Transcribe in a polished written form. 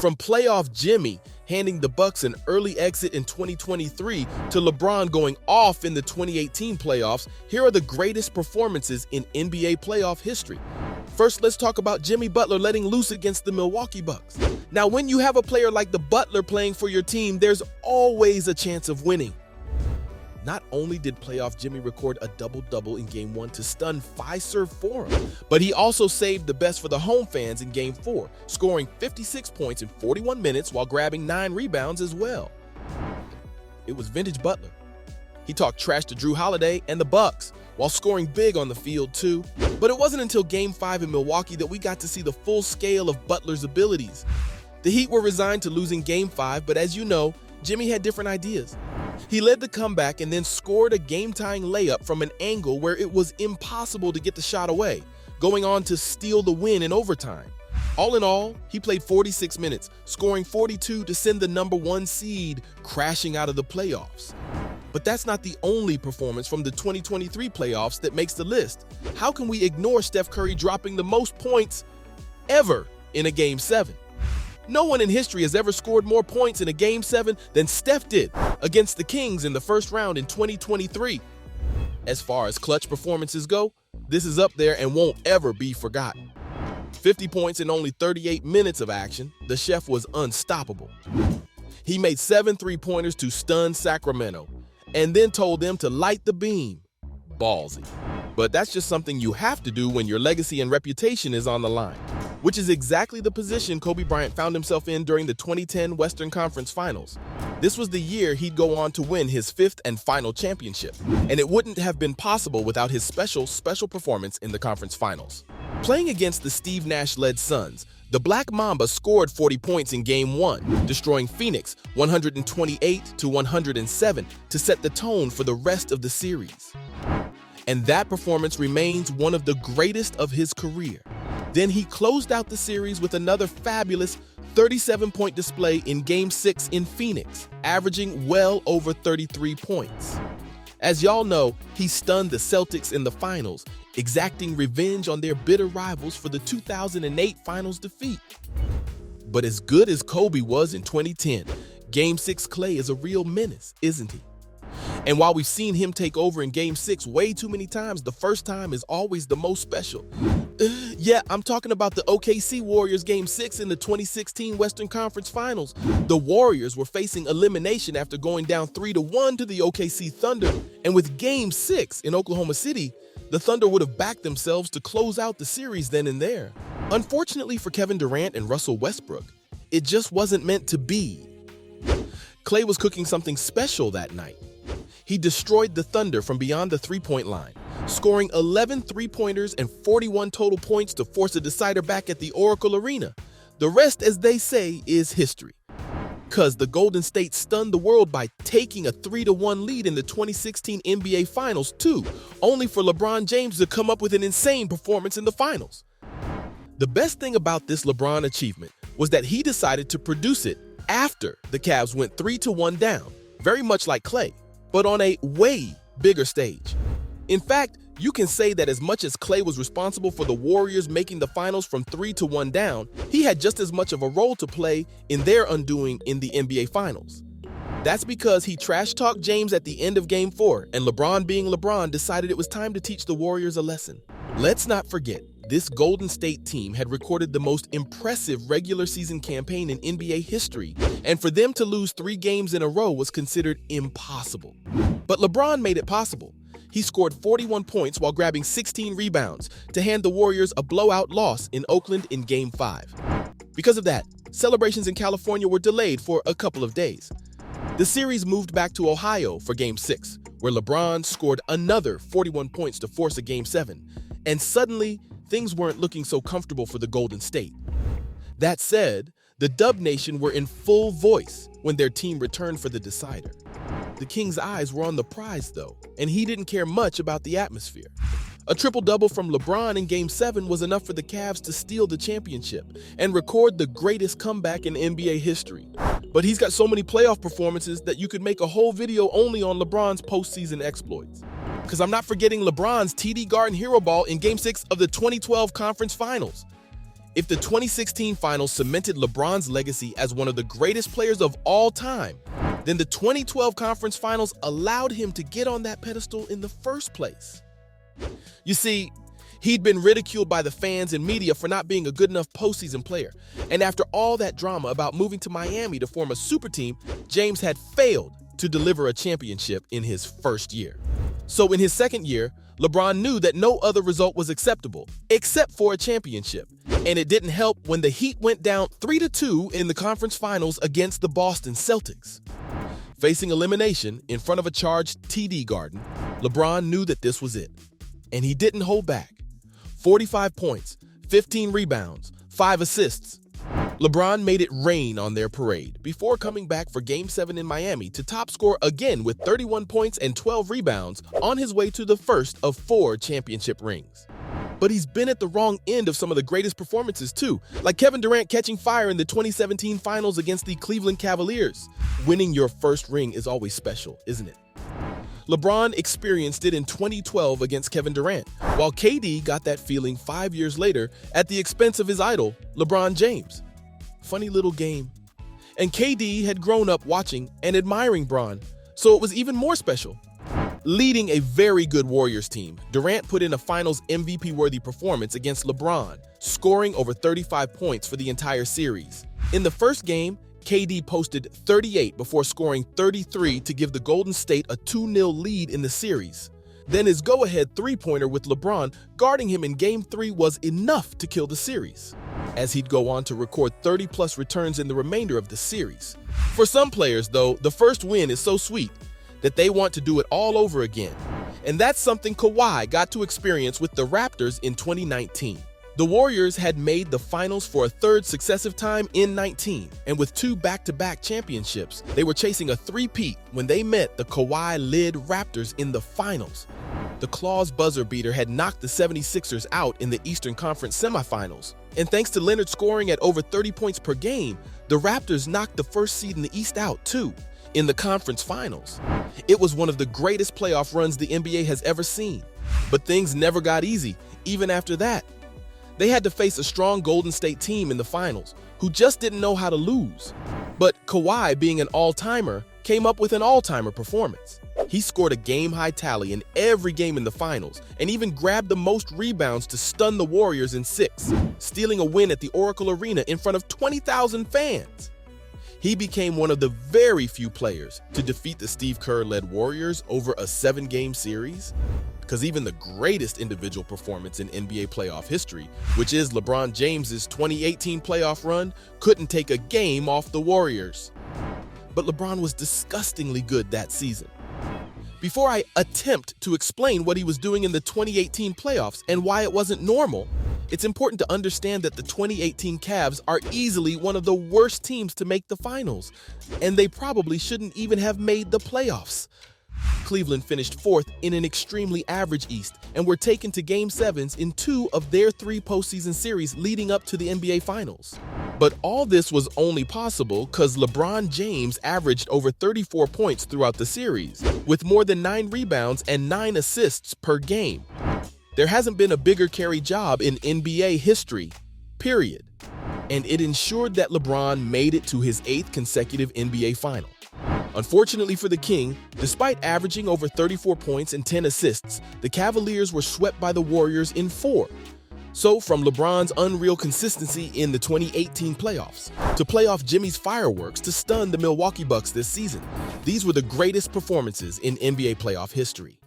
From playoff Jimmy handing the Bucks an early exit in 2023 to LeBron going off in the 2018 playoffs, here are the greatest performances in NBA playoff history. First, let's talk about Jimmy Butler letting loose against the Milwaukee Bucks. Now, when you have a player like the Butler playing for your team, there's always a chance of winning. Not only did playoff Jimmy record a double-double in Game 1 to stun Fiserv Forum, but he also saved the best for the home fans in Game 4, scoring 56 points in 41 minutes while grabbing 9 rebounds as well. It was vintage Butler. He talked trash to Jrue Holiday and the Bucks, while scoring big on the field too. But it wasn't until Game 5 in Milwaukee that we got to see the full scale of Butler's abilities. The Heat were resigned to losing Game 5, but as you know, Jimmy had different ideas. He led the comeback and then scored a game-tying layup from an angle where it was impossible to get the shot away, going on to steal the win in overtime. All in all, he played 46 minutes, scoring 42 to send the number 1 seed crashing out of the playoffs. But that's not the only performance from the 2023 playoffs that makes the list. How can we ignore Steph Curry dropping the most points ever in a Game 7? No one in history has ever scored more points in a Game 7 than Steph did against the Kings in the first round in 2023. As far as clutch performances go, this is up there and won't ever be forgotten. 50 points in only 38 minutes of action, the chef was unstoppable. He made 7 three-pointers to stun Sacramento, and then told them to light the beam. Ballsy. But that's just something you have to do when your legacy and reputation is on the line, which is exactly the position Kobe Bryant found himself in during the 2010 Western Conference Finals. This was the year he'd go on to win his 5th and final championship, and it wouldn't have been possible without his special performance in the conference finals. Playing against the Steve Nash-led Suns, the Black Mamba scored 40 points in Game 1, destroying Phoenix 128-107 to set the tone for the rest of the series. And that performance remains one of the greatest of his career. Then he closed out the series with another fabulous 37-point display in Game 6 in Phoenix, averaging well over 33 points. As y'all know, he stunned the Celtics in the finals, exacting revenge on their bitter rivals for the 2008 finals defeat. But as good as Kobe was in 2010, Game 6 Klay is a real menace, isn't he? And while we've seen him take over in Game 6 way too many times, the first time is always the most special. Yeah, I'm talking about the OKC Warriors Game 6 in the 2016 Western Conference Finals. The Warriors were facing elimination after going down 3-1 to the OKC Thunder, and with Game 6 in Oklahoma City, the Thunder would have backed themselves to close out the series then and there. Unfortunately for Kevin Durant and Russell Westbrook, it just wasn't meant to be. Klay was cooking something special that night. He destroyed the Thunder from beyond the three-point line, scoring 11 three-pointers and 41 total points to force a decider back at the Oracle Arena. The rest, as they say, is history. 'Cause the Golden State stunned the world by taking a 3-1 lead in the 2016 NBA Finals too, only for LeBron James to come up with an insane performance in the finals. The best thing about this LeBron achievement was that he decided to produce it after the Cavs went 3-1 down, very much like Klay, but on a way bigger stage. In fact, you can say that as much as Klay was responsible for the Warriors making the finals from 3-1 down, he had just as much of a role to play in their undoing in the NBA Finals. That's because he trash-talked James at the end of Game 4, and LeBron being LeBron decided it was time to teach the Warriors a lesson. Let's not forget, this Golden State team had recorded the most impressive regular season campaign in NBA history, and for them to lose 3 games in a row was considered impossible. But LeBron made it possible. He scored 41 points while grabbing 16 rebounds to hand the Warriors a blowout loss in Oakland in Game 5. Because of that, celebrations in California were delayed for a couple of days. The series moved back to Ohio for Game 6, where LeBron scored another 41 points to force a Game 7, and suddenly, things weren't looking so comfortable for the Golden State. That said, the Dub Nation were in full voice when their team returned for the decider. The King's eyes were on the prize, though, and he didn't care much about the atmosphere. A triple-double from LeBron in Game 7 was enough for the Cavs to steal the championship and record the greatest comeback in NBA history. But he's got so many playoff performances that you could make a whole video only on LeBron's postseason exploits. Because I'm not forgetting LeBron's TD Garden Hero Ball in Game 6 of the 2012 Conference Finals. If the 2016 finals cemented LeBron's legacy as one of the greatest players of all time, then the 2012 conference finals allowed him to get on that pedestal in the first place. You see, he'd been ridiculed by the fans and media for not being a good enough postseason player. And after all that drama about moving to Miami to form a super team, James had failed to deliver a championship in his first year. So in his second year, LeBron knew that no other result was acceptable, except for a championship. And it didn't help when the Heat went down 3-2 in the conference finals against the Boston Celtics. Facing elimination in front of a charged TD Garden, LeBron knew that this was it. And he didn't hold back. 45 points, 15 rebounds, 5 assists. LeBron made it rain on their parade before coming back for Game 7 in Miami to top score again with 31 points and 12 rebounds on his way to the first of 4 championship rings. But he's been at the wrong end of some of the greatest performances too, like Kevin Durant catching fire in the 2017 finals against the Cleveland Cavaliers. Winning your first ring is always special, isn't it? LeBron experienced it in 2012 against Kevin Durant, while KD got that feeling 5 years later at the expense of his idol, LeBron James. Funny little game. And KD had grown up watching and admiring Bron, so it was even more special. Leading a very good Warriors team, Durant put in a Finals MVP-worthy performance against LeBron, scoring over 35 points for the entire series. In the first game, KD posted 38 before scoring 33 to give the Golden State a 2-0 lead in the series. Then his go-ahead three-pointer with LeBron guarding him in Game 3 was enough to kill the series, as he'd go on to record 30-plus returns in the remainder of the series. For some players, though, the first win is so sweet that they want to do it all over again. And that's something Kawhi got to experience with the Raptors in 2019. The Warriors had made the finals for a third successive time in 19, and with 2 back-to-back championships, they were chasing a three-peat when they met the Kawhi-led Raptors in the finals. The Claw's buzzer beater had knocked the 76ers out in the Eastern Conference semifinals, and thanks to Leonard scoring at over 30 points per game, the Raptors knocked the first seed in the East out too, in the conference finals. It was one of the greatest playoff runs the NBA has ever seen, but things never got easy, even after that. They had to face a strong Golden State team in the finals, who just didn't know how to lose. But Kawhi, being an all-timer, came up with an all-timer performance. He scored a game-high tally in every game in the finals, and even grabbed the most rebounds to stun the Warriors in 6, stealing a win at the Oracle Arena in front of 20,000 fans. He became one of the very few players to defeat the Steve Kerr-led Warriors over a 7-game series. Because even the greatest individual performance in NBA playoff history, which is LeBron James's 2018 playoff run, couldn't take a game off the Warriors. But LeBron was disgustingly good that season. Before I attempt to explain what he was doing in the 2018 playoffs and why it wasn't normal, it's important to understand that the 2018 Cavs are easily one of the worst teams to make the finals, and they probably shouldn't even have made the playoffs. Cleveland finished 4th in an extremely average East and were taken to Game 7s in 2 of their 3 postseason series leading up to the NBA Finals. But all this was only possible because LeBron James averaged over 34 points throughout the series, with more than 9 rebounds and 9 assists per game. There hasn't been a bigger carry job in NBA history, period. And it ensured that LeBron made it to his 8th consecutive NBA Final. Unfortunately for the King, despite averaging over 34 points and 10 assists, the Cavaliers were swept by the Warriors in 4. So from LeBron's unreal consistency in the 2018 playoffs, to playoff Jimmy's fireworks to stun the Milwaukee Bucks this season, these were the greatest performances in NBA playoff history.